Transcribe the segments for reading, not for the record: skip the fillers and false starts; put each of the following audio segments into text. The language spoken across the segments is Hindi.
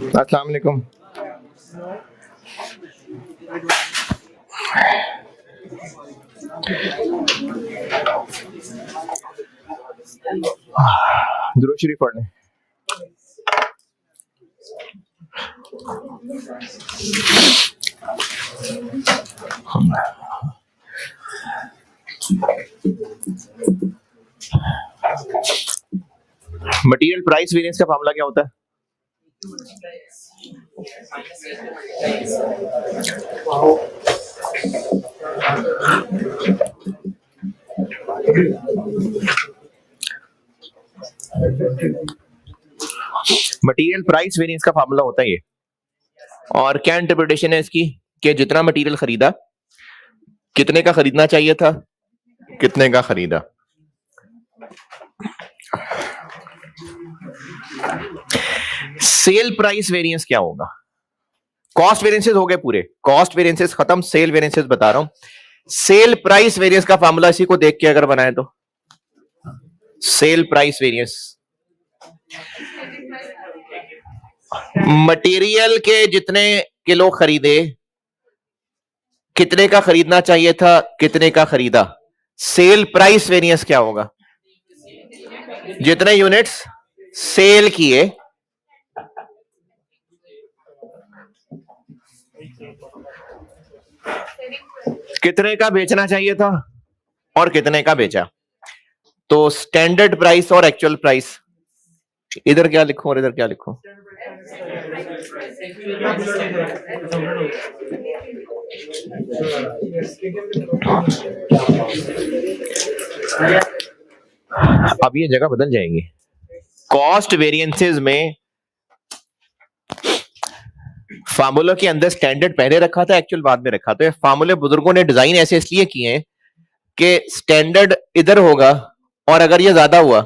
अस्सलाम वालेकुम। दुरूद शरीफ पढ़ लें। मटेरियल प्राइस वेरिएंस का फार्मूला क्या होता है? मटेरियल प्राइस वेरिएंस का फार्मूला होता है ये। और क्या इंटरप्रिटेशन है इसकी कि जितना मटेरियल खरीदा, कितने का खरीदना चाहिए था, कितने का खरीदा। सेल प्राइस वेरिएंस क्या होगा? कॉस्ट वेरिएंसेस हो गए पूरे, कॉस्ट वेरिएंसेस खत्म, सेल वेरिएंसेस बता रहा हूं। सेल प्राइस वेरिएंस का फार्मूला इसी को देख के अगर बनाए तो सेल प्राइस वेरिएंस मटेरियल के जितने किलो खरीदे, कितने का खरीदना चाहिए था, कितने का खरीदा। सेल प्राइस वेरिएंस क्या होगा? जितने यूनिट्स सेल किए, कितने का बेचना चाहिए था और कितने का बेचा। तो स्टैंडर्ड प्राइस और एक्चुअल प्राइस, इधर क्या लिखूं और इधर क्या लिखूं? अब ये जगह बदल जाएगी। कॉस्ट वेरिएंसेस में फार्मूला के अंदर स्टैंडर्ड पहले रखा था, एक्चुअल बाद में रखा। तो ये फार्मूले बुजुर्गों ने डिजाइन ऐसे इसलिए किए हैं कि स्टैंडर्ड इधर होगा और अगर ये ज्यादा हुआ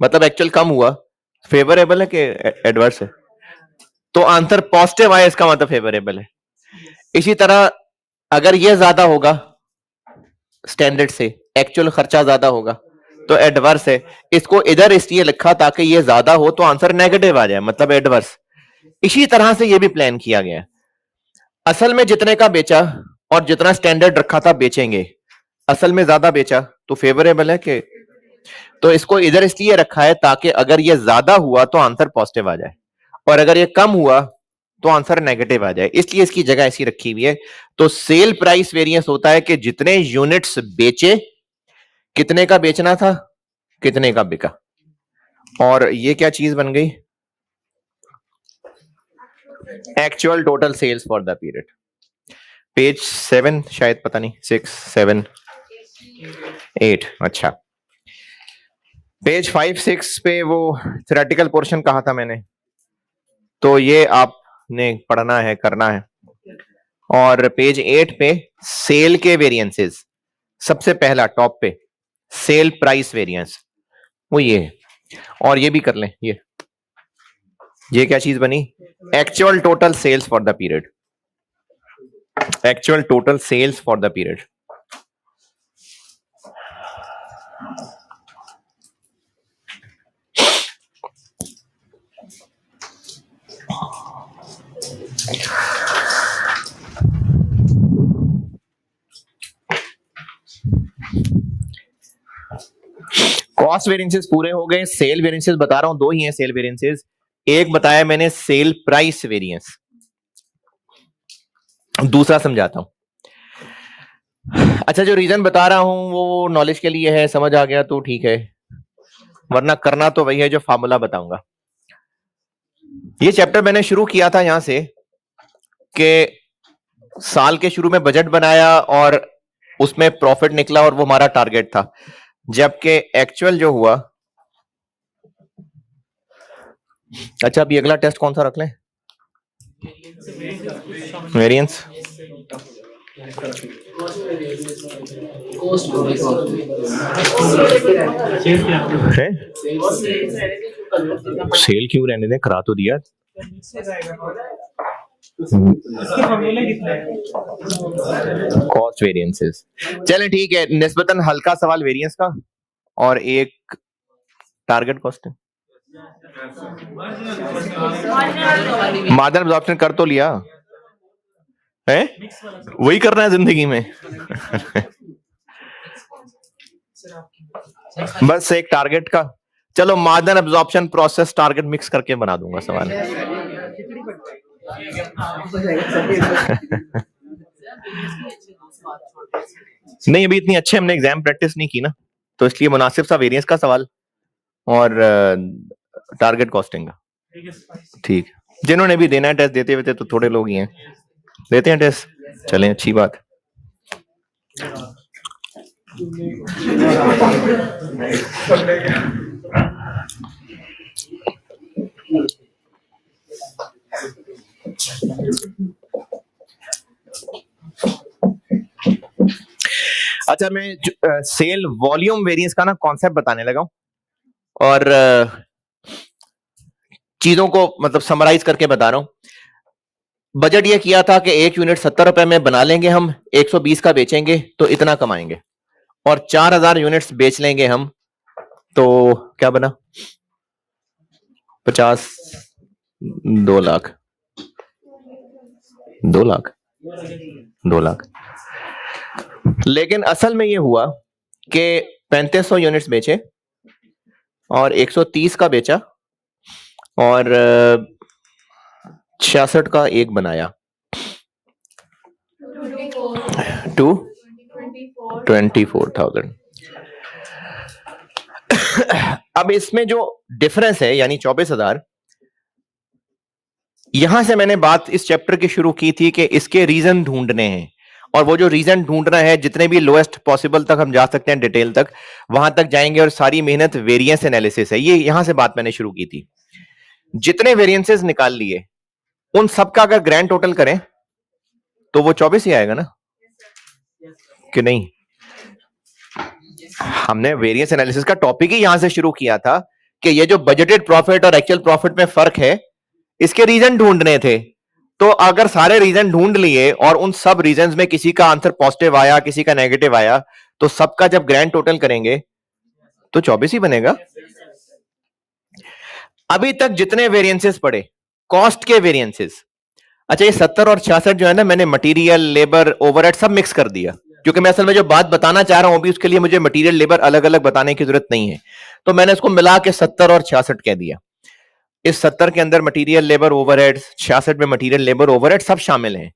मतलब एक्चुअल कम हुआ, फेवरेबल है कि एडवर्स है, तो आंसर पॉजिटिव आया, इसका मतलब फेवरेबल है। इसी तरह अगर ये ज्यादा होगा स्टैंडर्ड से, एक्चुअल खर्चा ज्यादा होगा तो एडवर्स है। इसको इधर इसलिए लिखा ताकि ये ज्यादा हो तो आंसर नेगेटिव आ जाए, मतलब एडवर्स। इसी तरह से ये भी प्लान किया गया है। असल में जितने का बेचा और जितना स्टैंडर्ड रखा था बेचेंगे, असल में ज्यादा बेचा तो फेवरेबल है कि, तो इसको इधर इसलिए रखा है ताकि अगर ये ज्यादा हुआ तो आंसर पॉजिटिव आ जाए और अगर ये कम हुआ तो आंसर नेगेटिव आ जाए, इसलिए इसकी जगह ऐसी रखी हुई है। तो सेल प्राइस वेरिएंस होता है कि जितने यूनिट्स बेचे, कितने का बेचना था, कितने का बिका। और ये क्या चीज बन गई? Actual total sales for the period. Page 7 शायद, पता नहीं 6 7 8, अच्छा। पेज 5 6 पे वो थ्योरेटिकल पोर्शन कहा था मैंने, तो ये आपने पढ़ना है, करना है। और पेज 8 पे सेल के वेरिएंसेस, सबसे पहला टॉप पे सेल प्राइस वेरिएंस, वो ये है। और ये भी कर लें, ये क्या चीज बनी? Actual total sales for the period. Actual total sales for the period. Cost variances पूरे हो गए। सेल वेरिएंसेस बता रहा हूं, दो ही हैं सेल वेरिएंसेस। एक बताया मैंने सेल प्राइस वेरिएंस, दूसरा समझाता हूं। अच्छा, जो रीजन बता रहा हूं वो नॉलेज के लिए है, समझ आ गया तो ठीक है, वरना करना तो वही है जो फार्मूला बताऊंगा। ये चैप्टर मैंने शुरू किया था यहां से कि साल के शुरू में बजट बनाया और उसमें प्रॉफिट निकला और वो हमारा टारगेट था, जबकि एक्चुअल जो हुआ। अच्छा, अभी अगला टेस्ट कौन सा रख लें? वेरिएंस। सेल क्यों रहने दें, करा तो दिया। कॉस्ट वेरिएंसेस, चलें ठीक है। निस्बतन हल्का सवाल वेरिएंस का और एक टारगेट कॉस्ट है। मार्जिनल एब्जॉर्प्शन कर तो लिया है, वही करना है जिंदगी में। बस एक टारगेट का, चलो marginal absorption process target mix करके बना दूंगा सवाल। नहीं, अभी इतनी अच्छे हमने एग्जाम प्रैक्टिस नहीं की ना, तो इसलिए मुनासिब सा वेरिएंस का सवाल और टारगेट कॉस्टिंग का। ठीक, जिन्होंने भी देना है टेस्ट देते हुए तो थोड़े लोग ही हैं, देते हैं टेस्ट, चलें अच्छी बात। अच्छा, मैं सेल वॉल्यूम वेरिएंस का ना कॉन्सेप्ट बताने लगा हूं और चीजों को मतलब समराइज करके बता रहा हूं। बजट ये किया था कि 1 यूनिट 70 रुपए में बना लेंगे, हम 120 का बेचेंगे तो इतना कमाएंगे, और 4000 यूनिट्स बेच लेंगे हम तो क्या बना, 50, 2 लाख, 2 लाख, 2 लाख। लेकिन असल में ये हुआ कि 3500 यूनिट्स बेचे और 130 का बेचा और 66 का एक बनाया, 24,000। अब इसमें जो डिफरेंस है यानी 24,000, यहां से मैंने बात इस चैप्टर की शुरू की थी कि इसके रीजन ढूंढने हैं, और वो जो रीजन ढूंढना है जितने भी लोएस्ट पॉसिबल तक हम जा सकते हैं डिटेल तक, वहां तक जाएंगे और सारी मेहनत वेरिएंस एनालिसिस है। ये यहां से बात मैंने शुरू की थी। जितने वेरिएंसेस निकाल लिए उन सबका अगर ग्रैंड टोटल करें तो वो 24 ही आएगा ना, कि नहीं? हमने वेरिएंस एनालिसिस का टॉपिक ही यहां से शुरू किया था कि ये जो बजटेड प्रॉफिट और एक्चुअल प्रॉफिट में फर्क है, इसके रीजन ढूंढने थे। तो अगर सारे रीजन ढूंढ लिए और उन सब रीजंस में किसी का आंसर पॉजिटिव आया, किसी का नेगेटिव आया, तो सबका जब ग्रैंड टोटल करेंगे तो 24 ही बनेगा। अभी तक जितने वेरिएंसेस पढ़े, कॉस्ट के वेरिएंसेस, अच्छा ये 70 और 66 जो है ना, मैंने मटेरियल, लेबर, ओवरहेड सब मिक्स कर दिया, क्योंकि मैं असल में जो बात बताना चाह रहा हूं अभी उसके लिए मुझे मटेरियल, लेबर अलग अलग बताने की जरूरत नहीं है, तो मैंने इसको मिला के 70 और 66 कह दिया। इस 70 के अंदर मटेरियल, लेबर, ओवरहेड, 66 में मटेरियल, लेबर, ओवरहेड सब शामिल हैं।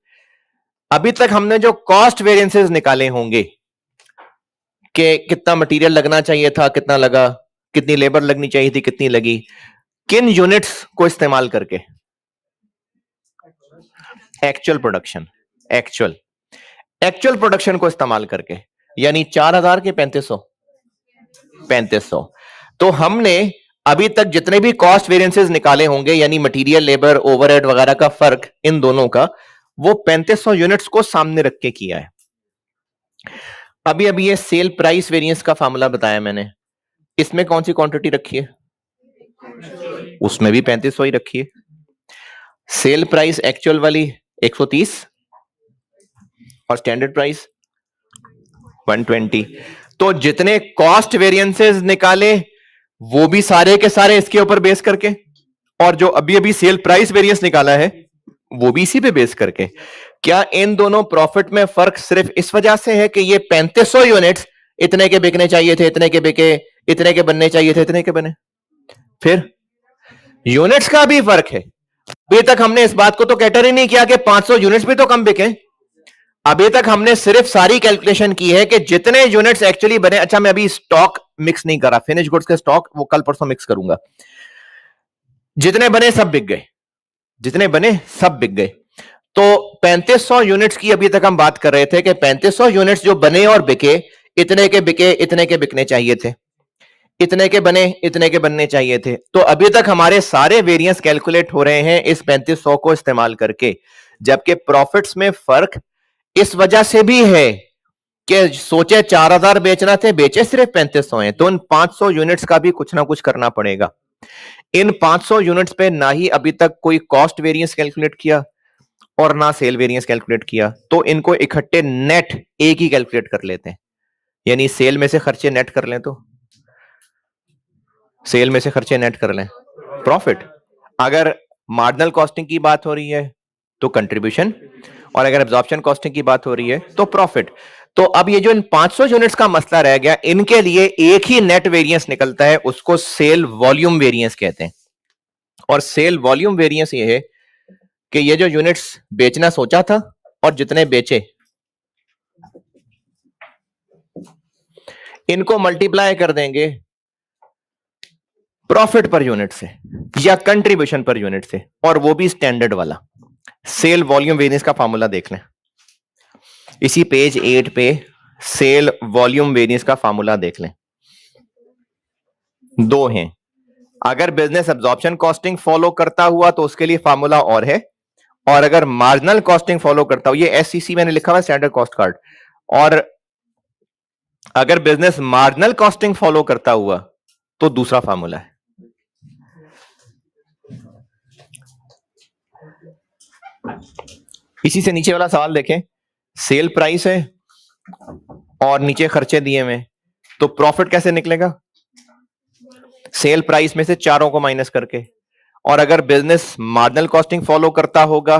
अभी तक हमने जो कॉस्ट वेरिएंसेस निकाले होंगे कि कितना मटेरियल लगना चाहिए था, कितना लगा, कितनी लेबर लगनी चाहिए थी, कितनी लगी, किन यूनिट्स को इस्तेमाल करके, एक्चुअल प्रोडक्शन, एक्चुअल प्रोडक्शन को इस्तेमाल करके, यानी 4000 के 3500। तो हमने अभी तक जितने भी कॉस्ट वेरिएंसेस निकाले होंगे यानी मटेरियल, लेबर, ओवरहेड वगैरह का फर्क इन दोनों का, वो 3500 यूनिट्स को सामने रख के किया है। अभी अभी ये सेल प्राइस वेरिएंस का फार्मूला बताया मैंने, इसमें कौन सी क्वांटिटी रखी है, उसमें भी 3500 ही रखी है। सेल प्राइस एक्चुअल वाली 130 और स्टैंडर्ड प्राइस 120। तो जितने कॉस्ट वेरिएंसेस निकाले वो भी सारे के सारे इसके ऊपर बेस करके, और जो अभी अभी सेल प्राइस वेरिएंस निकाला है वो भी इसी पे बेस करके। क्या इन दोनों प्रॉफिट में फर्क सिर्फ इस वजह से है कि ये 3500 यूनिट्स इतने के बिकने चाहिए थे, इतने के बिके, इतने के बनने चाहिए थे, इतने के बने? फिर यूनिट्स का भी फर्क है। अभी तक हमने इस बात को तो कैटर ही नहीं किया कि 500 यूनिट्स भी तो कम बिके। अभी तक हमने सिर्फ सारी कैलकुलेशन की है कि जितने यूनिट्स एक्चुअली बने। अच्छा, मैं अभी स्टॉक मिक्स नहीं करा, फिनिश गुड्स के स्टॉक वो कल परसों मिक्स करूंगा। जितने बने सब बिक गए, जितने बने सब बिक गए। तो 3500 यूनिट्स की अभी तक हम बात कर रहे थे कि 3500 यूनिट्स जो बने और बिके, इतने के बिके, इतने के बिकने चाहिए थे, इतने के बने, इतने के बनने चाहिए थे। तो अभी तक हमारे सारे वेरिएंस कैलकुलेट हो रहे हैं इस 3500 को इस्तेमाल करके, जबकि प्रॉफिट्स में फर्क इस वजह से भी है कि सोचे 4000 बेचना थे, बेचे सिर्फ 3500 हैं, तो इन 500 यूनिट्स का भी कुछ ना कुछ करना पड़ेगा। इन 500 यूनिट्स पे ना ही अभी तक कोई कॉस्ट वेरिएंस कैलकुलेट किया और ना सेल वेरिएंस कैलकुलेट किया, तो इनको इकट्ठे नेट एक ही कैलकुलेट कर लेते हैं। यानी सेल में से खर्चे नेट कर लें, तो सेल में से खर्चे नेट कर लें प्रॉफिट। अगर मार्जिनल कॉस्टिंग की बात हो रही है तो कंट्रीब्यूशन, और अगर एब्जॉर्प्शन कॉस्टिंग की बात हो रही है तो प्रॉफिट। तो अब ये जो इन 500 यूनिट्स का मसला रह गया, इनके लिए एक ही नेट वेरिएंस निकलता है, उसको सेल वॉल्यूम वेरिएंस कहते हैं। और सेल वॉल्यूम वेरिएंस ये है कि ये जो यूनिट्स बेचना सोचा था और जितने बेचे, इनको मल्टीप्लाई कर देंगे प्रॉफिट पर यूनिट से या कंट्रीब्यूशन पर यूनिट से, और वो भी स्टैंडर्ड वाला। सेल वॉल्यूम वेरिएंस का फॉर्मूला देख लें, इसी पेज 8 पे सेल वॉल्यूम वेरिएंस का फॉर्मूला देख लें। दो हैं, अगर बिजनेस एब्जॉर्प्शन कॉस्टिंग फॉलो करता हुआ तो उसके लिए फॉर्मूला और है, और अगर मार्जिनल कॉस्टिंग फॉलो करता हुआ, ये एससीसी मैंने लिखा हुआ स्टैंडर्ड कॉस्ट कार्ड, और अगर बिजनेस मार्जिनल कॉस्टिंग फॉलो करता हुआ तो दूसरा फॉर्मूला है। इसी से नीचे वाला सवाल देखें, सेल प्राइस है और नीचे खर्चे दिए हुए, तो प्रॉफिट कैसे निकलेगा? सेल प्राइस में से चारों को माइनस करके। और अगर बिजनेस मार्जिनल कॉस्टिंग फॉलो करता होगा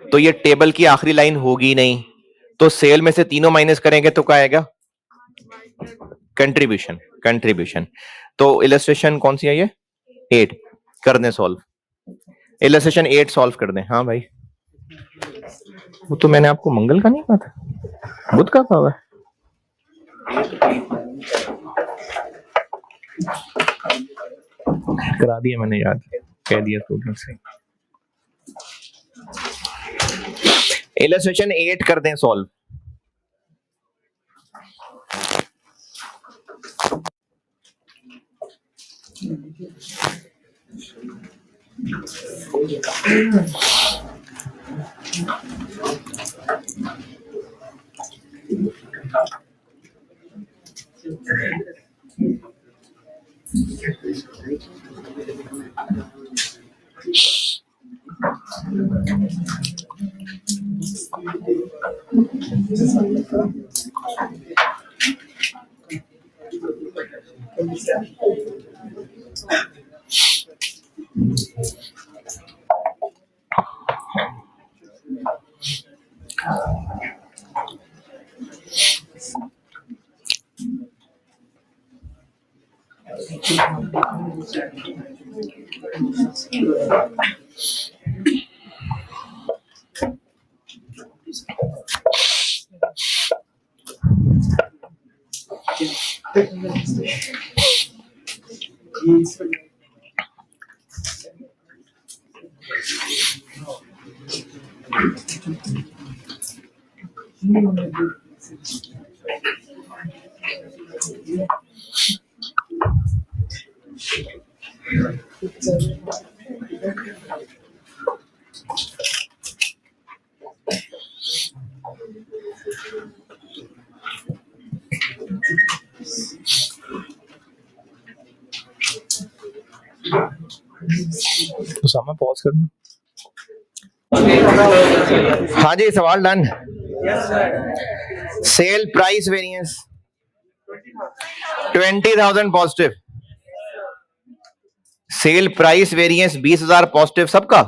तो ये टेबल की आखिरी लाइन होगी नहीं, तो सेल में से तीनों माइनस करेंगे तो क्या आएगा? कंट्रीब्यूशन। कंट्रीब्यूशन। तो इलस्ट्रेशन कौन सी है ये? 8 कर दें सॉल्व, इलस्ट्रेशन 8 सॉल्व कर दें। हाँ भाई, वो तो मैंने आपको मंगल का नहीं कहा था, बुध का कहा हुआ है। करा दिया मैंने, याद कह दिया स्टूडेंट से। इलस्ट्रेशन 8 कर दें सॉल्व। उसामा पॉज करना। हाँ जी, सवाल done. Sale price variance 20,000 positive, sale price variance 20,000 positive, सबका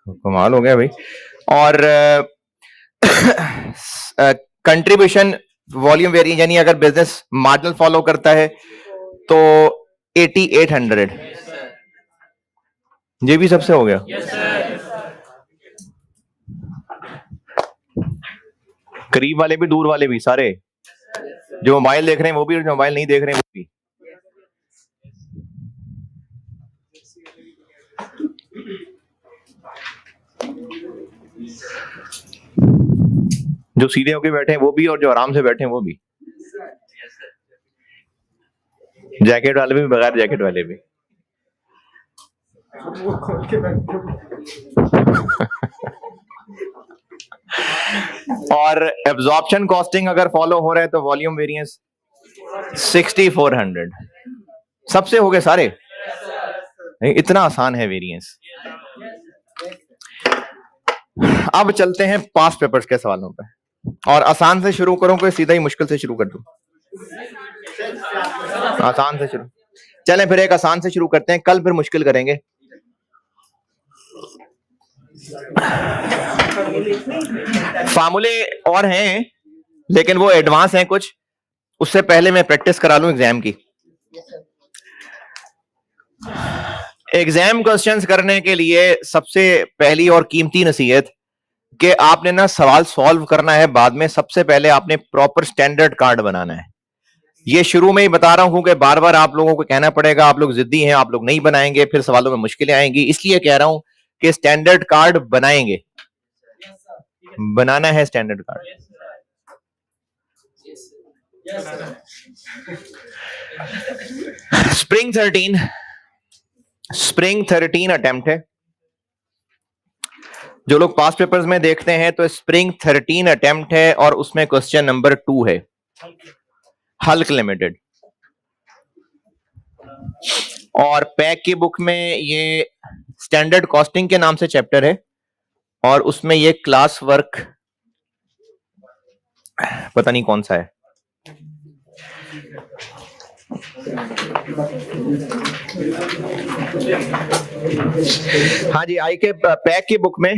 कमाल हो गया भाई। और कंट्रीब्यूशन वॉल्यूम वेरिएंस, यानी अगर बिजनेस मार्जिनल फॉलो करता है तो 8800, ये भी सबसे हो गया। करीब वाले भी, दूर वाले भी, सारे जो मोबाइल देख रहे हैं वो भी, और जो मोबाइल नहीं देख रहे हैं वो भी। जो सीधे होके बैठे हैं वो भी, और जो आराम से बैठे हैं वो भी, जैकेट वाले भी, बगैर जैकेट वाले भी। और एब्जॉर्प्शन कॉस्टिंग अगर फॉलो हो रहा है तो वॉल्यूम वेरिएंस 6400, सबसे हो गए सारे। इतना आसान है वेरिएंस। अब चलते हैं पास्ट पेपर्स के सवालों पे, और आसान से शुरू करूं कि सीधा ही मुश्किल से शुरू कर दूं? आसान से शुरू। चलें फिर एक आसान से शुरू करते हैं, कल फिर मुश्किल करेंगे। फार्मूले और हैं लेकिन वो एडवांस हैं कुछ, उससे पहले मैं प्रैक्टिस करा लूं एग्जाम की। एग्जाम क्वेश्चंस करने के लिए सबसे पहली और कीमती नसीहत कि आपने ना सवाल सॉल्व करना है, बाद में सबसे पहले आपने प्रॉपर स्टैंडर्ड कार्ड बनाना है। ये शुरू में ही बता रहा हूं कि बार बार आप लोगों को कहना पड़ेगा, आप लोग जिद्दी हैं, आप लोग नहीं बनाएंगे, फिर सवालों में मुश्किलें आएंगी, इसलिए कह रहा हूं कि स्टैंडर्ड कार्ड बनाएंगे, बनाना है स्टैंडर्ड कार्ड। स्प्रिंग 13 अटेम्प्ट है। जो लोग पास्ट पेपर्स में देखते हैं तो स्प्रिंग 13 अटेम्प्ट है और उसमें क्वेश्चन नंबर 2 है, हल्क लिमिटेड। और पैक की बुक में ये स्टैंडर्ड कॉस्टिंग के नाम से चैप्टर है और उसमें ये क्लास वर्क पता नहीं कौन सा है। हाँ जी, आई के पैक की बुक में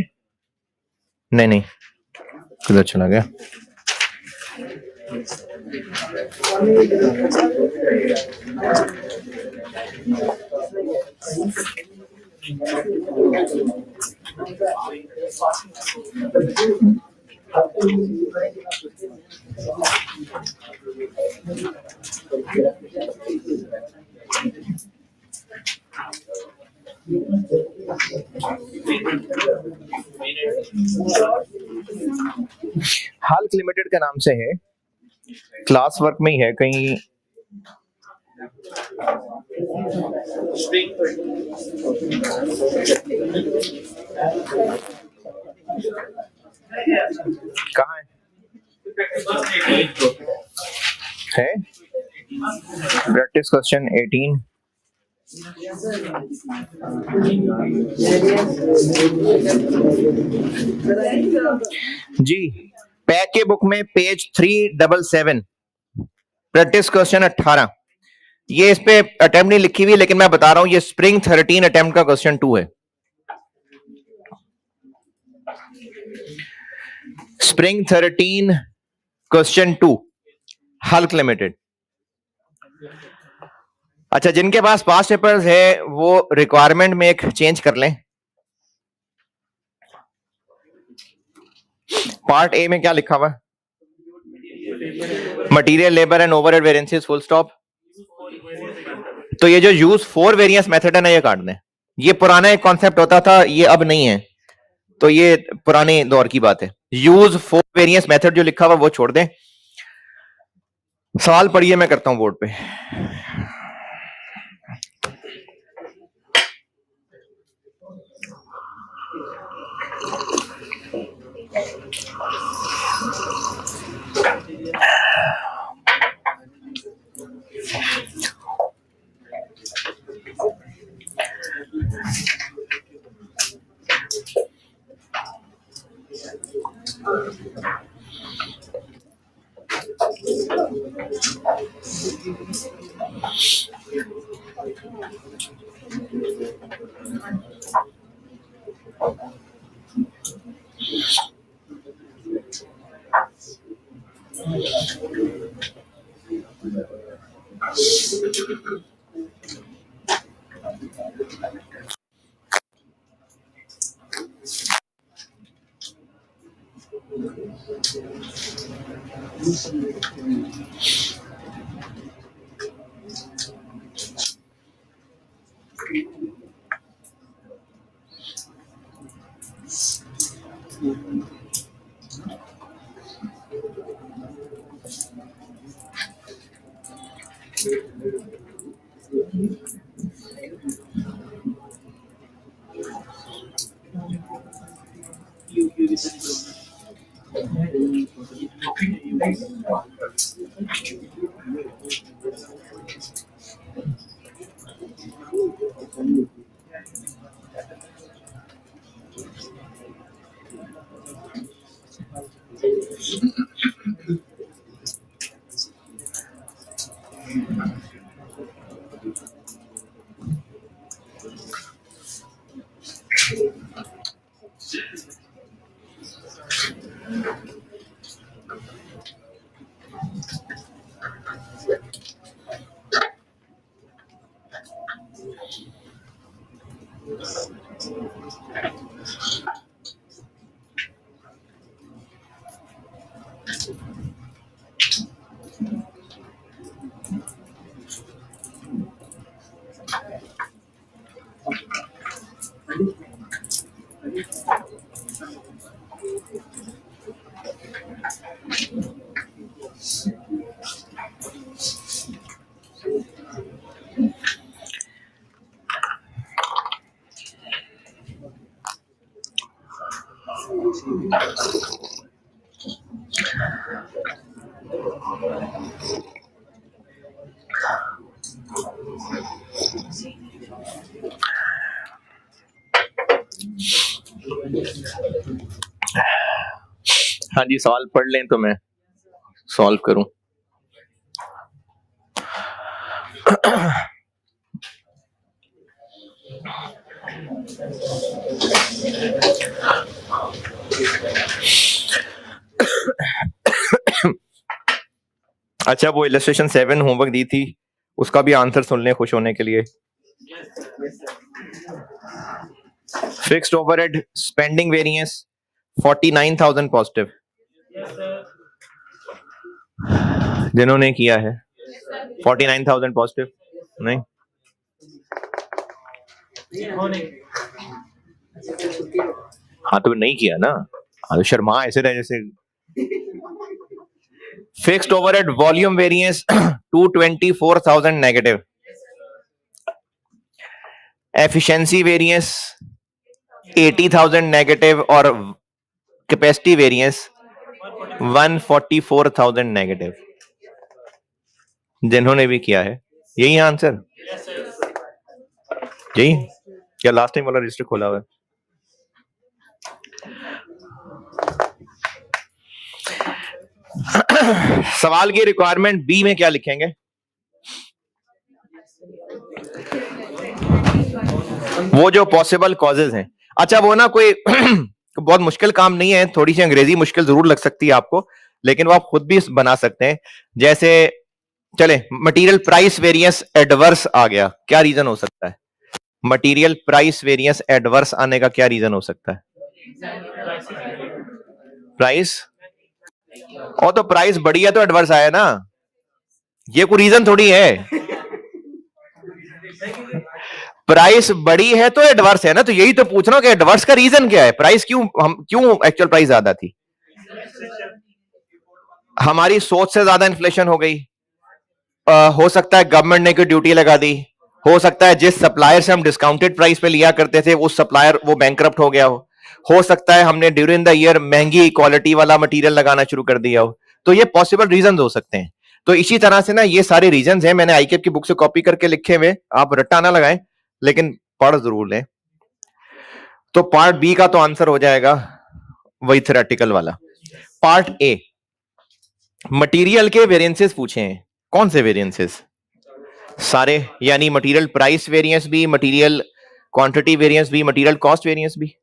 नहीं किधर चला गया। हल्क लिमिटेड के नाम से है, क्लास वर्क में ही है कहीं। कहाँ है प्रैक्टिस क्वेश्चन 18। जी, पैक के बुक में पेज 377 प्रैक्टिस क्वेश्चन 18। ये इस पे अटेम्प्ट नहीं लिखी हुई लेकिन मैं बता रहा हूं, ये स्प्रिंग 13 अटेम्प्ट का क्वेश्चन 2 है। Spring 13 question 2 Hulk limited. अच्छा, जिनके पास पास्ट पेपर्स है वो रिक्वायरमेंट में एक चेंज कर लें। पार्ट ए में क्या लिखा हुआ है? Material, labour and overhead variances, full stop. तो ये जो यूज फोर वेरिएंस मेथड है ना, ये काट दें। ये पुराना एक कॉन्सेप्ट होता था, ये अब नहीं है, तो ये पुराने दौर की बात है। यूज फोर वेरिएंस मेथड जो लिखा हुआ वो छोड़ दें। सवाल पढ़िए, मैं करता हूं बोर्ड पे। हाँ जी, सवाल पढ़ लें तो मैं सॉल्व करूं। अच्छा, वो इलस्ट्रेशन 7 होमवर्क दी थी, उसका भी आंसर सुन लें खुश होने के लिए। Fixed overhead spending variance 49,000 positive. जिन्होंने किया है 49,000 पॉजिटिव, नहीं हाँ तो नहीं किया ना, हाँ तो शर्मा ऐसे रहे जैसे। Fixed overhead volume variance 224,000 negative. Efficiency variance 80,000 negative और कैपेसिटी वेरिएंस 144,000 नेगेटिव। जिन्होंने भी किया है यही आंसर, यही क्या लास्ट टाइम वाला रजिस्टर खोला हुआ है? सवाल की रिक्वायरमेंट बी में क्या लिखेंगे? वो जो पॉसिबल कॉजेज हैं। अच्छा वो ना कोई बहुत मुश्किल काम नहीं है, थोड़ी सी अंग्रेजी मुश्किल जरूर लग सकती है आपको, लेकिन वो आप खुद भी बना सकते हैं। जैसे चले मटेरियल प्राइस वेरिएंस एडवर्स आ गया, क्या रीजन हो सकता है? मटेरियल प्राइस वेरिएंस एडवर्स आने का क्या रीजन हो सकता है? प्राइस, और तो प्राइस बढ़ी है तो एडवर्स आया ना, ये कोई रीजन थोड़ी है। प्राइस बढ़ी है तो एडवर्स है ना, तो यही तो पूछ रहा हूं कि एडवर्स का रीजन क्या है? प्राइस क्यों, हम क्यों एक्चुअल प्राइस ज्यादा थी? हमारी सोच से ज्यादा इन्फ्लेशन हो गई। हो सकता है गवर्नमेंट ने कोई ड्यूटी लगा दी, हो सकता है जिस सप्लायर से हम डिस्काउंटेड प्राइस पे लिया करते थे उस सप्लायर वो बैंकरप्ट हो गया हो सकता है हमने ड्यूरिंग द ईयर महंगी क्वालिटी वाला मटेरियल लगाना शुरू कर दिया हो। तो ये पॉसिबल रीजन हो सकते हैं। तो इसी तरह से ना ये सारे रीजन हैं, मैंने आईकेप की बुक से कॉपी करके लिखे हुए, आप रट्टा ना लगाएं लेकिन पढ़ जरूर लें। तो पार्ट बी का तो आंसर हो जाएगा वही थ्योरेटिकल वाला। पार्ट ए, मटेरियल के वेरिएंसेस पूछे हैं। कौन से वेरिएंसेस? सारे, यानी मटेरियल प्राइस वेरिएंस भी, मटेरियल क्वांटिटी वेरिएंस भी, मटेरियल कॉस्ट वेरिएंस भी।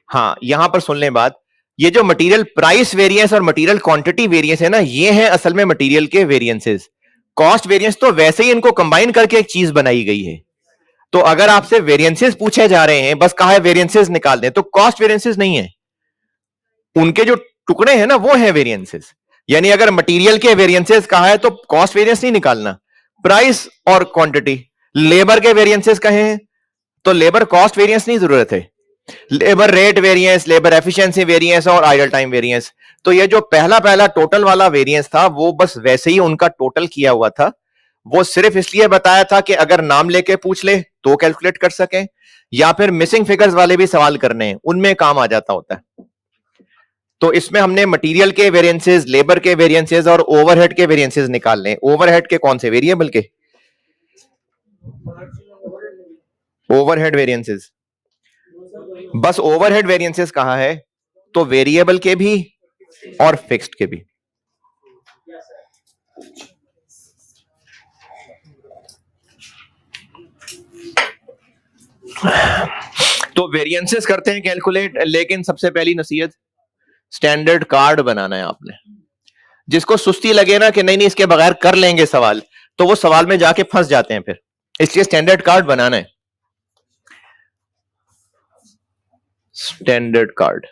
हाँ यहां पर सुन लें बात, ये जो मटेरियल प्राइस वेरिएंस और मटेरियल क्वांटिटी वेरिएंस है ना, ये है असल में मटेरियल के वेरिएंसेस। कॉस्ट वेरिएंस तो वैसे ही इनको कंबाइन करके एक चीज बनाई गई है। तो अगर आपसे वेरिएंसेस पूछे जा रहे हैं, बस कहा है वेरिएंसेस निकाल दें, तो कॉस्ट वेरिएंसेस नहीं है, उनके जो टुकड़े हैं ना वो है वेरिएंसेस। यानी अगर मटेरियल के वेरिएंसेस कहा है तो कॉस्ट वेरिएंस नहीं निकालना, प्राइस और क्वांटिटी। लेबर के वेरिएंसेस कहे हैं तो लेबर कॉस्ट वेरिएंस नहीं जरूरत है, labour rate variance, labour efficiency variance और आइडल टाइम वेरिएंस। तो ये जो पहला पहला टोटल वाला वेरिएंस था वो बस वैसे ही उनका टोटल किया हुआ था, वो सिर्फ इसलिए बताया था कि अगर नाम लेके पूछ ले तो कैलकुलेट कर सके, या फिर मिसिंग फिगर्स वाले भी सवाल करने हैं उनमें काम आ जाता होता है। तो इसमें हमने मटेरियल के वेरिएंसेस, लेबर के वेरिएंसेस और ओवरहेड के वेरिएंसेस निकालने। ओवरहेड के कौन से? वेरिएबल के ओवरहेड वेरिएंसेस, बस ओवरहेड वेरिएंसेस कहा है तो वेरिएबल के भी और फिक्स्ड के भी। तो वेरिएंसेस करते हैं कैलकुलेट, लेकिन सबसे पहली नसीहत, स्टैंडर्ड कार्ड बनाना है आपने। जिसको सुस्ती लगे ना कि नहीं नहीं इसके बगैर कर लेंगे सवाल, तो वो सवाल में जाके फंस जाते हैं फिर, इसलिए स्टैंडर्ड कार्ड बनाना है। स्टैंडर्ड कार्ड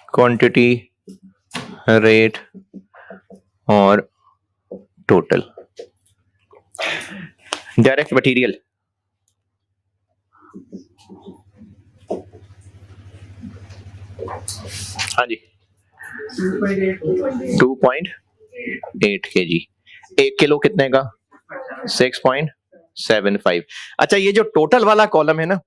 क्वांटिटी, रेट और टोटल। डायरेक्ट मटेरियल, हाँ जी 2.8 kg। 1 किलो कितने का? 6.75। अच्छा, ये जो टोटल वाला कॉलम है ना,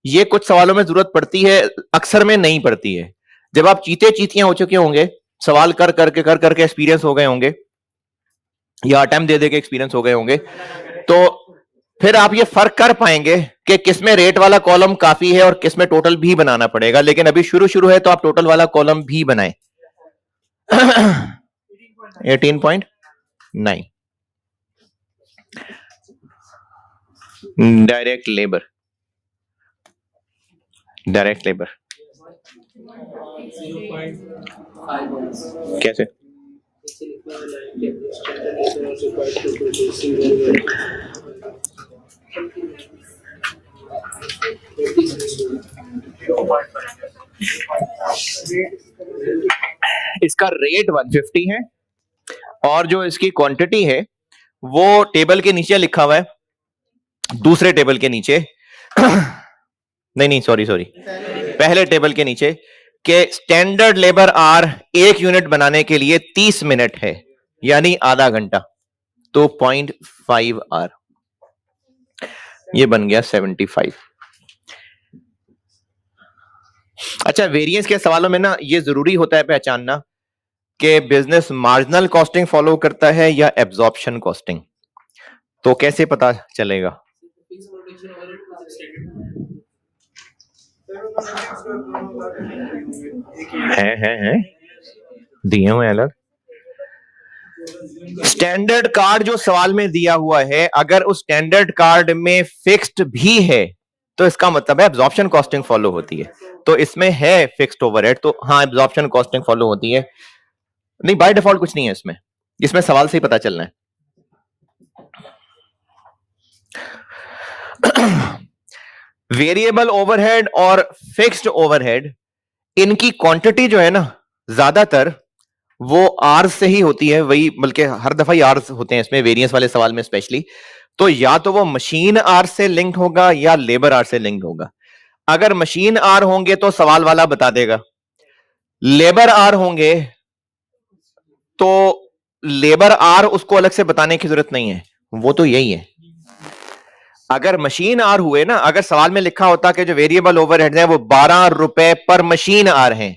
ये कुछ सवालों में जरूरत पड़ती है, अक्सर में नहीं पड़ती है। जब आप चीते चीतियां हो चुके होंगे, सवाल कर करके एक्सपीरियंस हो गए होंगे, या अटेम्प्ट दे के एक्सपीरियंस हो गए होंगे, तो फिर आप ये फर्क कर पाएंगे कि किसमें रेट वाला कॉलम काफी है और किसमें टोटल भी बनाना पड़ेगा। लेकिन अभी शुरू शुरू है तो आप टोटल वाला कॉलम भी बनाएं। 18.9। डायरेक्ट लेबर, डायरेक्ट लेबर कैसे? इसका रेट 150 है और जो इसकी क्वांटिटी है वो टेबल के नीचे लिखा हुआ है, दूसरे टेबल के नीचे नहीं सॉरी पहले टेबल के नीचे के स्टैंडर्ड लेबर आर 1 यूनिट बनाने के लिए 30 मिनट है, यानी आधा घंटा, तो 0.5 आर, ये बन गया 75। अच्छा, वेरिएंस के सवालों में ना ये जरूरी होता है पहचानना कि बिजनेस मार्जिनल कॉस्टिंग फॉलो करता है या एब्जॉर्प्शन कॉस्टिंग। तो कैसे पता चलेगा? है दिए हुए अलग। स्टैंडर्ड कार्ड जो सवाल में दिया हुआ है, अगर उस स्टैंडर्ड कार्ड में फिक्स्ड भी है तो इसका मतलब है एब्जॉर्प्शन कॉस्टिंग फॉलो होती है। तो इसमें है फिक्स्ड ओवरहेड, तो हाँ एब्जॉर्प्शन कॉस्टिंग फॉलो होती है। नहीं, बाय डिफॉल्ट कुछ नहीं है इसमें सवाल से ही पता चलना है। वेरिएबल ओवरहेड और फिक्स्ड ओवरहेड, इनकी क्वांटिटी जो है ना, ज्यादातर वो आर्स से ही होती है, वही बल्कि हर दफा ही आर्स होते हैं इसमें, वेरिएंस वाले सवाल में स्पेशली। तो या तो वो मशीन आर से लिंक्ड होगा या लेबर आर से लिंक्ड होगा। अगर मशीन आर होंगे तो सवाल वाला बता देगा, लेबर आर होंगे तो लेबर आर उसको अलग से बताने की जरूरत नहीं है, वो तो यही है। अगर मशीन आर हुए ना, अगर सवाल में लिखा होता कि जो वेरिएबल ओवरहेड है वो 12 रुपए पर मशीन आर हैं,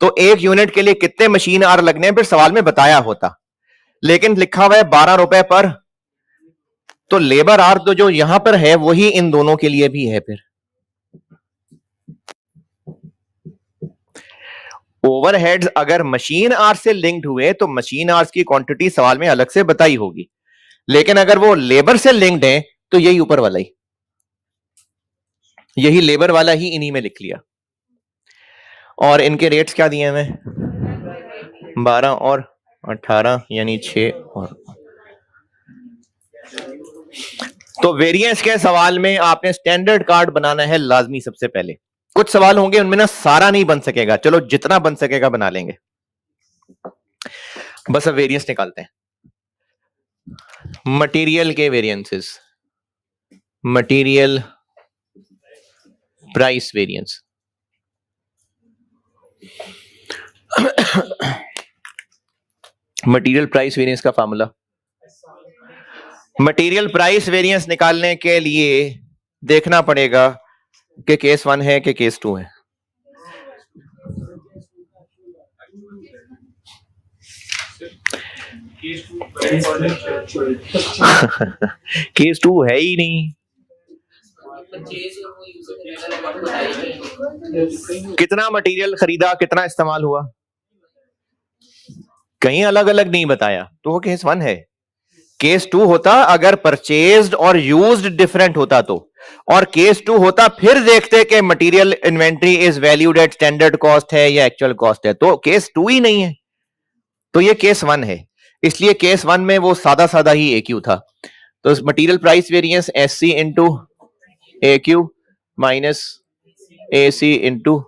तो 1 यूनिट के लिए कितने मशीन आर लगने हैं फिर सवाल में बताया होता। लेकिन लिखा हुआ है 12 रुपए पर, तो लेबर आर तो जो यहां पर है वही इन दोनों के लिए भी है। फिर ओवरहेड्स अगर मशीन आर से लिंक्ड हुए तो मशीन आर्स की क्वांटिटी सवाल में अलग से बताई होगी, लेकिन अगर वो लेबर से लिंक्ड है तो यही ऊपर वाला ही, यही लेबर वाला ही इन्हीं में लिख लिया। और इनके रेट्स क्या दिए हैं? 12 और 18 यानी 6 और। तो वेरिएंस के सवाल में आपने स्टैंडर्ड कार्ड बनाना है लाजमी सबसे पहले। कुछ सवाल होंगे उनमें ना सारा नहीं बन सकेगा, चलो जितना बन सकेगा बना लेंगे। बस अब वेरिएंस निकालते हैं। मटेरियल के variances, material price variance. Material price variance का फार्मूला, मटेरियल प्राइस वेरिएंस निकालने के लिए देखना पड़ेगा कि केस 1 है कि केस 2 है। केस 2 है ही नहीं। कितना मटेरियल खरीदा, कितना इस्तेमाल हुआ, कहीं अलग अलग नहीं बताया, तो वो केस 1 है। केस 2 होता अगर परचेज्ड और यूज्ड डिफरेंट होता तो, और केस 2 होता फिर देखते कि material inventory is valued at standard cost है या एक्चुअल कॉस्ट है, तो केस 2 ही नहीं है, तो ये केस 1 है। इसलिए केस 1 में वो सादा सादा ही AQ था। तो material price variance SC into AQ minus AC into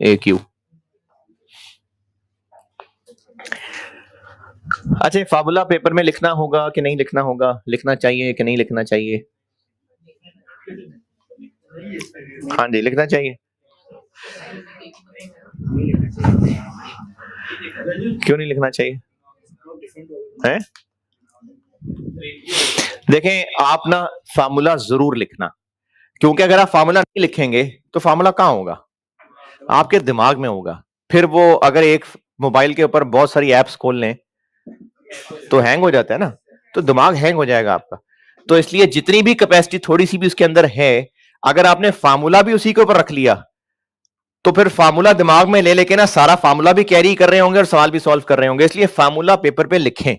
AQ। अच्छा, फार्मूला पेपर में लिखना होगा कि नहीं लिखना होगा, लिखना चाहिए कि नहीं लिखना चाहिए? हाँ जी, लिखना चाहिए। क्यों नहीं लिखना चाहिए है? देखें, आप ना फार्मूला जरूर लिखना, क्योंकि अगर आप फार्मूला नहीं लिखेंगे तो फार्मूला कहाँ होगा? आपके दिमाग में होगा। फिर वो अगर एक मोबाइल के ऊपर बहुत सारी एप्स खोल लें तो हैंग हो जाता है ना, तो दिमाग हैंग हो जाएगा आपका। तो इसलिए जितनी भी कैपेसिटी थोड़ी सी भी उसके अंदर है, अगर आपने फार्मूला भी उसी के ऊपर रख लिया तो फिर फार्मूला दिमाग में ले लेके ना सारा फार्मूला भी कैरी कर रहे होंगे और सवाल भी सॉल्व कर रहे होंगे। इसलिए फार्मूला पेपर पे लिखें।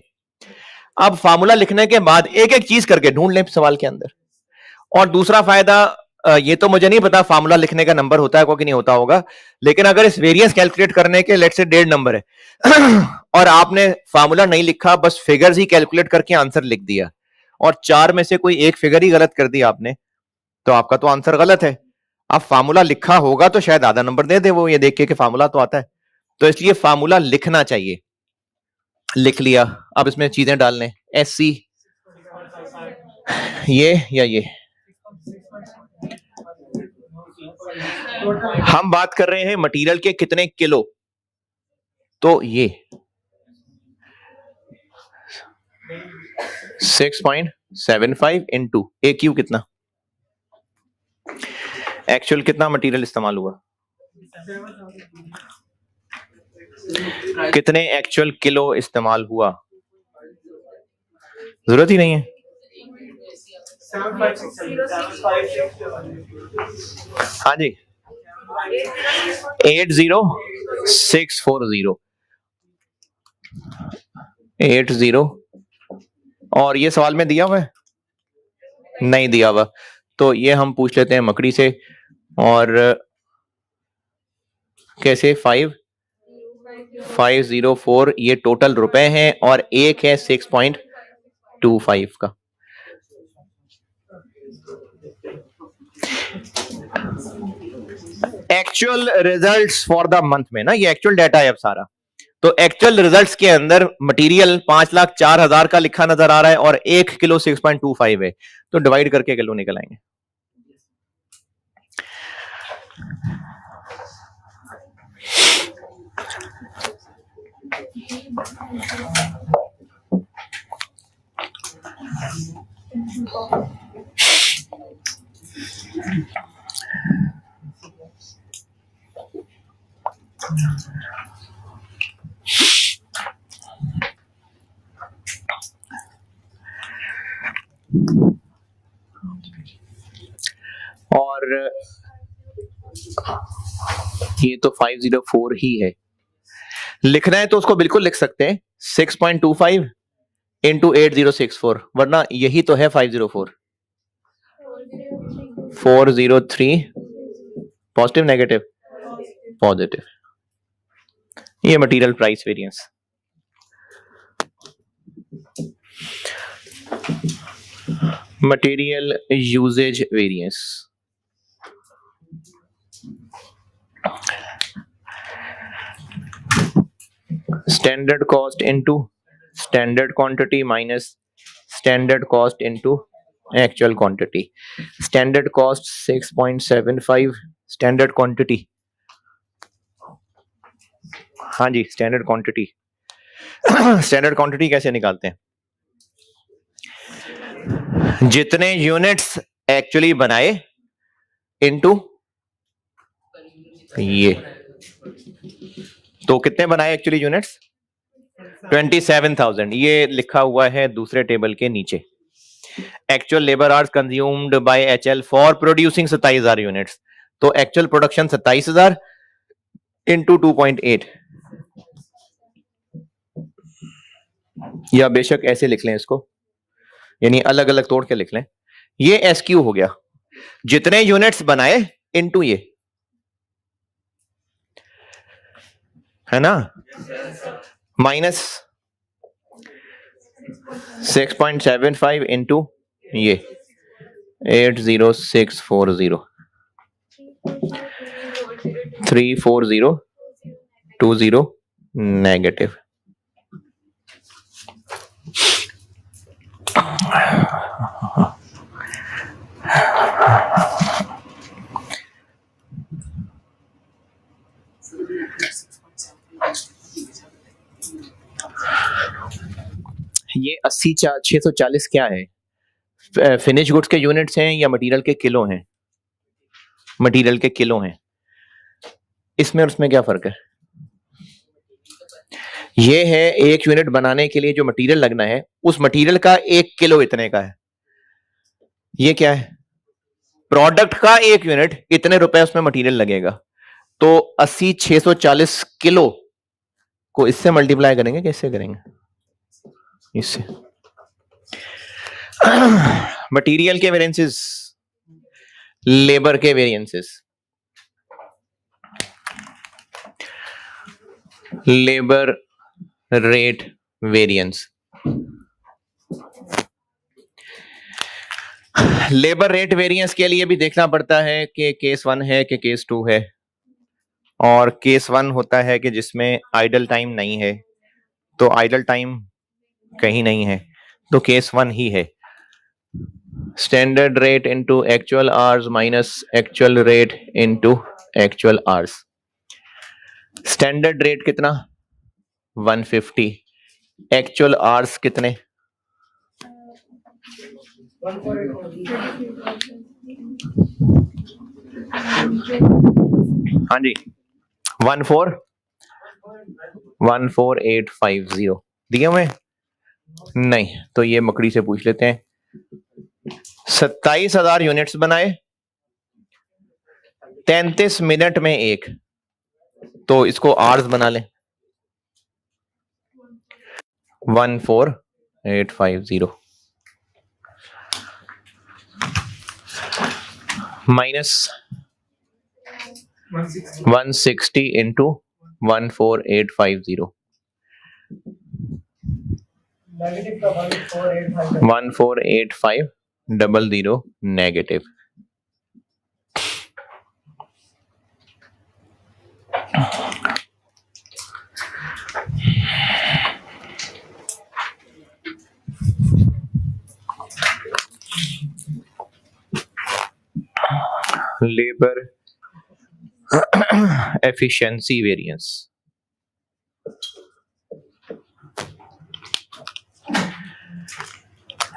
अब फार्मूला लिखने के बाद एक एक चीज करके ढूंढ लें सवाल के अंदर। और दूसरा फायदा, ये तो मुझे नहीं पता फार्मूला लिखने का नंबर होता है कि नहीं होता होगा, लेकिन अगर इस वेरिएंस कैलकुलेट करने के लेट से 1.5 नंबर है और आपने फार्मूला नहीं लिखा, बस फिगर्स ही कैलकुलेट करके आंसर लिख दिया और 4 में से कोई एक फिगर ही गलत कर दिया आपने, तो आपका तो आंसर गलत है। अब फार्मूला लिखा होगा तो शायद आधा नंबर दे दे वो, ये देख के कि फार्मूला तो आता है। तो इसलिए फार्मूला लिखना चाहिए। लिख लिया, अब इसमें चीजें डाल लें, SC ये या ये। हम बात कर रहे हैं मटेरियल के कितने किलो, तो ये 6.75 इंटू AQ कितना, एक्चुअल कितना मटेरियल इस्तेमाल हुआ, कितने एक्चुअल किलो इस्तेमाल हुआ, जरूरत ही नहीं है। हाँ जी, 80640 80, और ये सवाल में दिया हुआ है, नहीं दिया हुआ, तो ये हम पूछ लेते हैं मकड़ी से। और कैसे 5504 ये टोटल रुपए हैं और एक है 6.25 का। Actual results for the month में ना, ये एक्चुअल डाटा है अब सारा, तो एक्चुअल रिजल्ट्स के अंदर मटेरियल 5,04,000 का लिखा नजर आ रहा है और 1 किलो 6.25 है, तो डिवाइड करके किलो निकल आएंगे। और ये तो 504 ही है, लिखना है तो उसको बिल्कुल लिख सकते हैं 6.25 इंटू 8064, वरना यही तो है 504। 403 पॉजिटिव नेगेटिव पॉजिटिव, ये material price variance. Material usages variance, standard cost into standard quantity minus standard cost into actual quantity. Standard cost 6.75, standard quantity, हाँ जी स्टैंडर्ड क्वांटिटी। स्टैंडर्ड क्वांटिटी कैसे निकालते हैं, जितने यूनिट्स एक्चुअली बनाए इनटू ये, तो कितने बनाए एक्चुअली यूनिट्स, 27,000, ये लिखा हुआ है दूसरे टेबल के नीचे। Actual labour hours consumed by HL for producing 27,000 units, तो एक्चुअल प्रोडक्शन 27,000 इंटू 2.8, या बेशक ऐसे लिख लें इसको, यानी अलग अलग तोड़ के लिख लें, ये SQ हो गया, जितने यूनिट्स बनाए इनटू ये, है ना, माइनस 6.75 इंटू ये 80640 34020 नेगेटिव ये 640 क्या है? फिनिश गुड्स के यूनिट्स हैं या मटेरियल के किलो हैं? मटेरियल के किलो हैं। इसमें और उसमें क्या फर्क है? ये है एक यूनिट बनाने के लिए जो मटेरियल लगना है, उस मटेरियल का 1 किलो इतने का है। ये क्या है? प्रोडक्ट का 1 यूनिट, इतने रुपए उसमें मटेरियल लगेगा। तो 80 640 किलो को इससे मल्टीप्लाई करेंगे, कैसे करेंगे? इससे। मटेरियल के वेरिएंसेस, लेबर के variances, labour rate variance. Labour rate variance के लिए भी देखना पड़ता है कि केस 1 है कि केस 2 है, और केस 1 होता है कि जिसमें आइडल टाइम नहीं है, तो आइडल टाइम कहीं नहीं है, तो केस 1 ही है। Standard rate into actual hours minus actual rate into actual hours. Standard rate कितना? 150। एक्चुअल आवर्स कितने? 14850। हाँ जी, 14850 दिए हुए नहीं, तो ये मकड़ी से पूछ लेते हैं। 27,000 यूनिट्स बनाए, 33 मिनट में एक, तो इसको आवर्स बना लें। 14850 minus 160 into 14850, 14850 negative. Labour efficiency variance.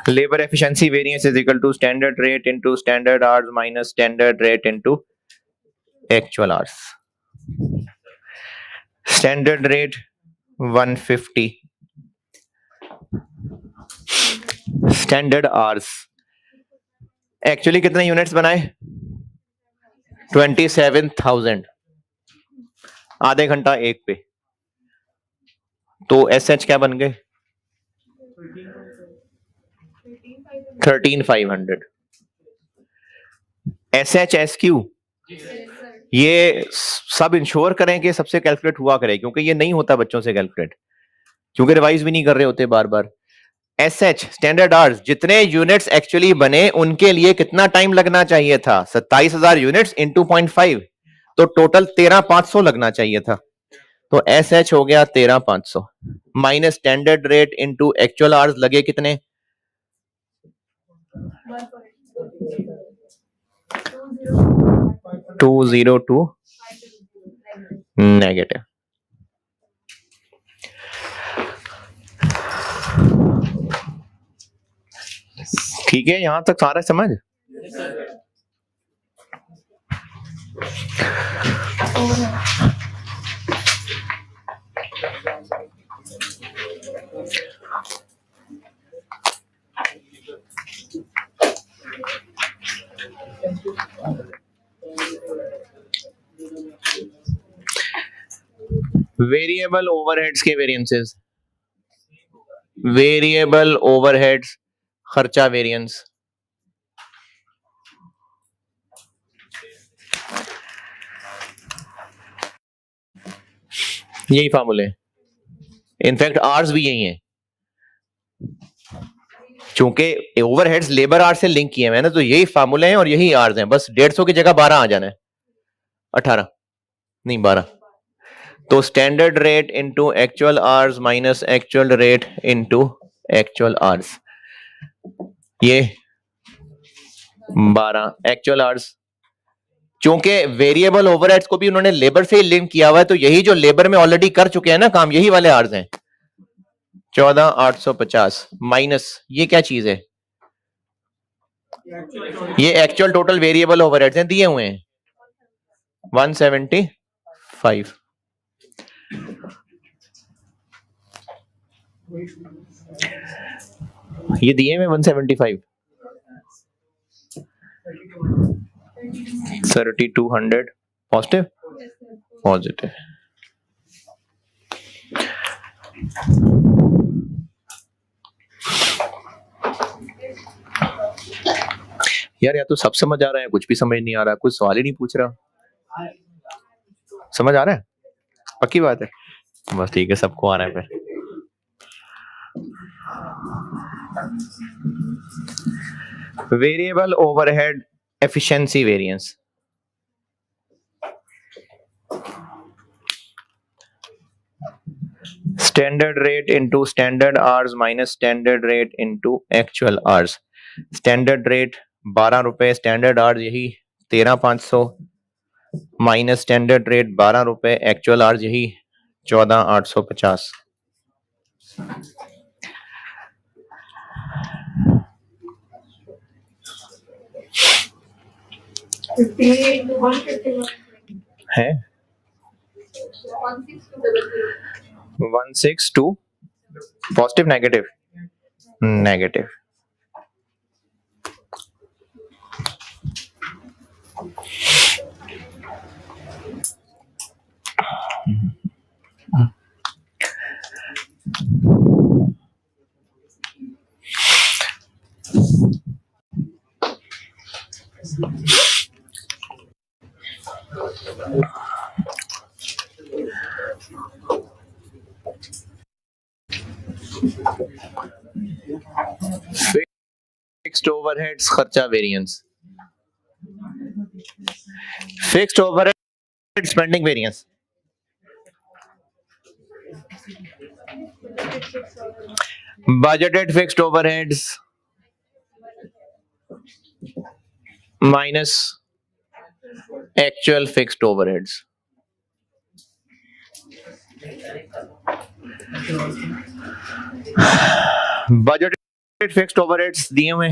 Labor efficiency variance is equal to standard rate into standard hours minus standard rate into actual hours. Standard rate 150, standard hours actually कितने यूनिट्स बनाए? 27,000, आधे घंटा एक पे, तो SH क्या बन गए? 13,500। SH SQ ये सब इंश्योर करें कि सबसे कैलकुलेट हुआ करे, क्योंकि ये नहीं होता बच्चों से कैलकुलेट, क्योंकि रिवाइज भी नहीं कर रहे होते बार बार। SH स्टैंडर्ड आवर्स, जितने यूनिट्स एक्चुअली बने उनके लिए कितना टाइम लगना चाहिए था? 27,000 यूनिट्स इंटू 0.5, तो टोटल 13,500 लगना चाहिए था। तो SH हो गया 13,500 minus standard rate into actual hours लगे कितने? 202 नेगेटिव। ठीक है, यहां तक सारा समझ? वेरिएबल ओवरहेड्स के वेरिएंसेस, वेरिएबल ओवरहेड्स खर्चा वेरिएंस। यही फार्मूले, इनफैक्ट आर्स भी यही है, चूंकि ओवरहेड्स लेबर आर्स से लिंक किए हैं ना, तो यही फार्मूले हैं और यही आर्स हैं। बस 150 की जगह 12 आ जाना है, 18 नहीं 12। तो standard rate into actual hours minus actual rate into actual hours. ये 12 एक्चुअल आवर्स। चूंकि वेरिएबल ओवरहेड्स को भी उन्होंने लेबर से ही लिंक किया हुआ है, तो यही जो लेबर में ऑलरेडी कर चुके हैं ना काम, यही वाले आवर्स हैं। 14,850 माइनस ये क्या चीज है, ये एक्चुअल टोटल वेरिएबल ओवरहेड्स हैं, दिए हुए हैं 175। ये दिए हुए 175, 3200 पॉजिटिव पॉजिटिव। यार या तो सब समझ आ रहा है, कुछ भी समझ नहीं आ रहा, कुछ सवाल ही नहीं पूछ रहा। समझ आ रहा है, पक्की बात है, बस ठीक है, सबको आ रहा है फिर। Variable overhead efficiency variance, standard rate into standard hours minus standard rate into actual hours. Standard rate 12 रुपए, स्टैंडर्ड आवर्स यही 13,500 माइनस स्टैंडर्ड रेट 12 रुपए, एक्चुअल आवर्स यही 14,850। है 162 positive negative negative. Fixed overheads खर्चा variance, fixed overhead spending variance, budgeted fixed overheads minus actual fixed overheads. Budgeted fixed overheads दिए हुए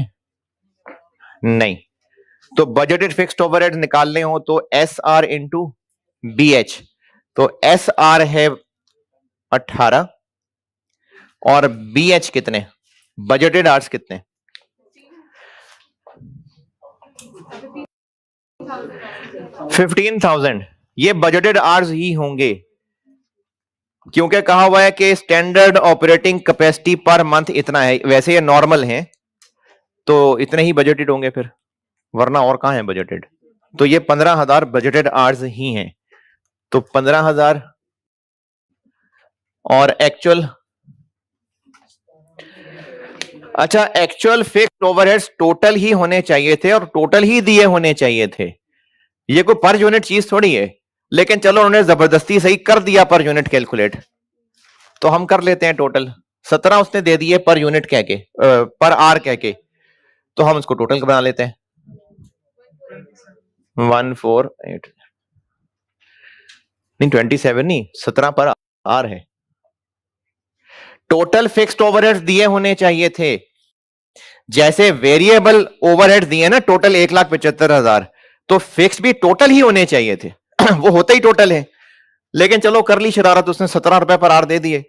नहीं, तो बजटेड फिक्स्ड ओवरहेड्स निकालने हो तो S R into B H, तो एस आर है 18 और बी एच कितने, बजटेड आवर्स कितने, 15,000। ये बजटेड आवर्स ही होंगे, क्योंकि कहा हुआ है कि standard operating capacity per month इतना है, वैसे ये नॉर्मल है तो इतने ही बजटेड होंगे फिर, वरना और कहां है बजटेड। तो ये 15,000 बजटेड आवर्स ही हैं, तो 15,000 और एक्चुअल, अच्छा एक्चुअल फिक्स्ड ओवरहेड्स टोटल ही होने चाहिए थे और टोटल ही दिए होने चाहिए थे, ये कोई पर यूनिट चीज थोड़ी है। लेकिन चलो उन्होंने जबरदस्ती सही कर दिया पर यूनिट कैलकुलेट, तो हम कर लेते हैं टोटल। 17 उसने दे दिए पर यूनिट कह के, पर आर कह के, तो हम उसको टोटल बना लेते हैं 148 नहीं 27 नहीं 17 पर आर है। टोटल फिक्स्ड ओवरहेड्स दिए होने चाहिए थे, जैसे वेरिएबल ओवरहेड दिए ना टोटल 1,75,000, तो फिक्स भी टोटल ही होने चाहिए थे वो होते ही टोटल है, लेकिन चलो कर ली शरारत, उसने 17 रुपए पर आर दे दिए,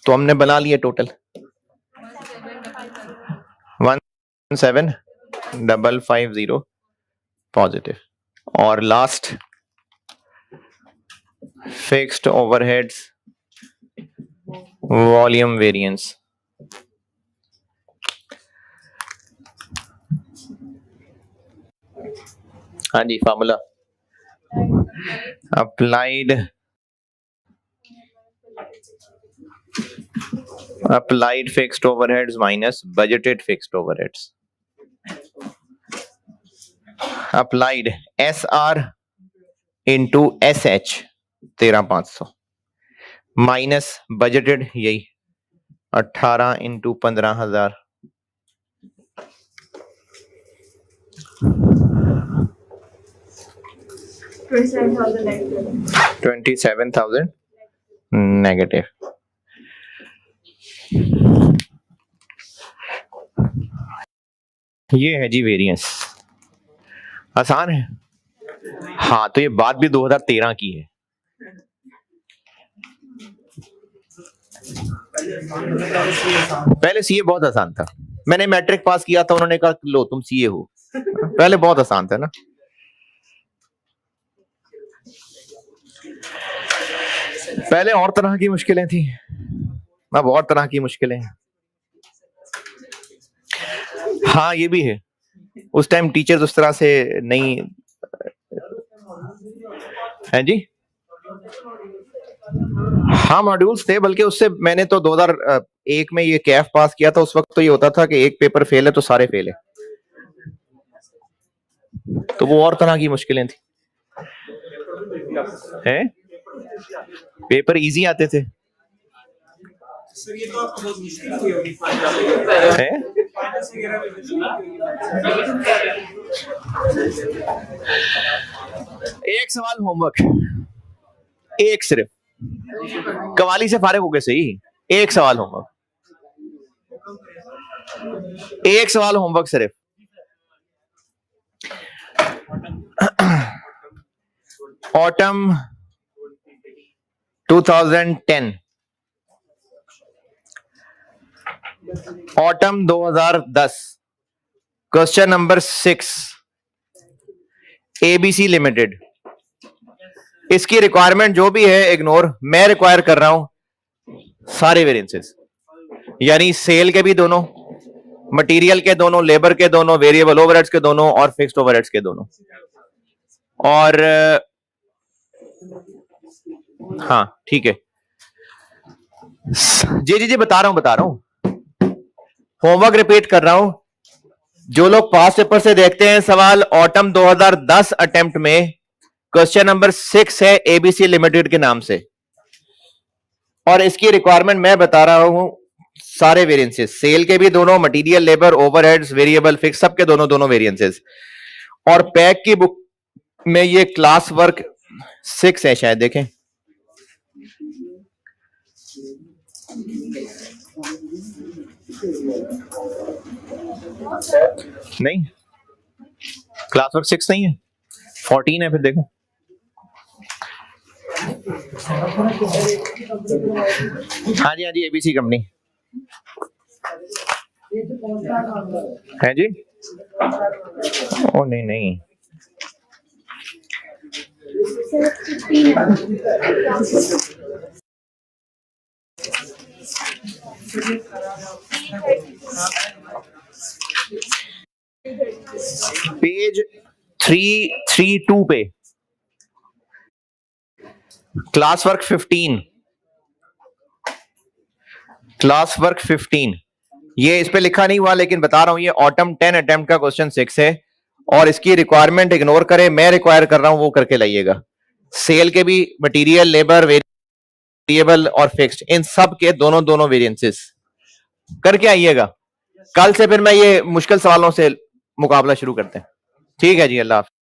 तो हमने बना लिए टोटल 17,550 पॉजिटिव। और last fixed overheads volume variance, हाँ जी formula applied fixed overheads minus budgeted fixed overheads. Applied S R into S H 13,500 minus budgeted यही 18 इंटू 15,000 27,000 नेगेटिव। ये है जी वेरिएंस, आसान है। हाँ, तो ये बात भी 2013 की है। पहले सीए बहुत आसान था, मैंने मैट्रिक पास किया था, उन्होंने कहा लो तुम सीए हो। पहले बहुत आसान था ना। पहले और तरह की मुश्किलें थी, अब और तरह की मुश्किलें हैं। हाँ ये भी है, उस टाइम टीचर्स उस तरह से नहीं है जी। हाँ मॉड्यूल्स थे, बल्कि उससे मैंने तो 2001 में ये कैफ पास किया था। उस वक्त तो ये होता था कि एक पेपर फेल है तो सारे फेल है, तो वो और तरह की मुश्किलें थी। हैं? पेपर इजी आते थे। सर ये तो आपको बहुत मुश्किल हुई होगी। एक सवाल होमवर्क, एक सिर्फ, कवाली से फारिग हो गए सही। एक सवाल होमवर्क, एक सवाल होमवर्क सिर्फ। Autumn 2010, autumn 2010, question number 6, ABC limited. इसकी रिक्वायरमेंट जो भी है इग्नोर, मैं रिक्वायर कर रहा हूं सारे वेरिएंसेस, यानी सेल के भी दोनों, मटेरियल के दोनों, लेबर के दोनों, वेरिएबल ओवरहेड्स के दोनों और फिक्स्ड ओवरहेड्स के दोनों। और हाँ ठीक है जी जी जी, बता रहा हूं, होमवर्क रिपीट कर रहा हूं। जो लोग पास्ट पेपर से देखते हैं सवाल, ऑटम 2010 अटेम्प्ट में क्वेश्चन नंबर 6 है एबीसी लिमिटेड के नाम से, और इसकी रिक्वायरमेंट मैं बता रहा हूं सारे वेरिएंसेस, सेल के भी दोनों, material, labour, overheads, variable, fix, सब के दोनों दोनों वेरिएंसेस। और पैक की बुक में ये क्लास वर्क 6 है शायद, देखें। नहीं, क्लास वर्क 6 नहीं है, 14 है, फिर देखो। हाँ जी हाँ जी, एबीसी कंपनी है जी। ओ नहीं नहीं, पेज 332 पे क्लास वर्क 15, क्लास वर्क 15, ये इस पे लिखा नहीं हुआ लेकिन बता रहा हूं, ये ऑटम 10 अटेम्प्ट का क्वेश्चन 6 है, और इसकी रिक्वायरमेंट इग्नोर करें, मैं रिक्वायर कर रहा हूं वो करके लाइएगा। सेल के भी, मटेरियल, लेबर, वेरिएबल और फिक्स्ड, इन सब के दोनों दोनों वेरिएंसेस करके आइएगा। कल से फिर मैं ये मुश्किल सवालों से मुकाबला शुरू करते हैं। ठीक है जी, अल्लाह हाफ़िज़।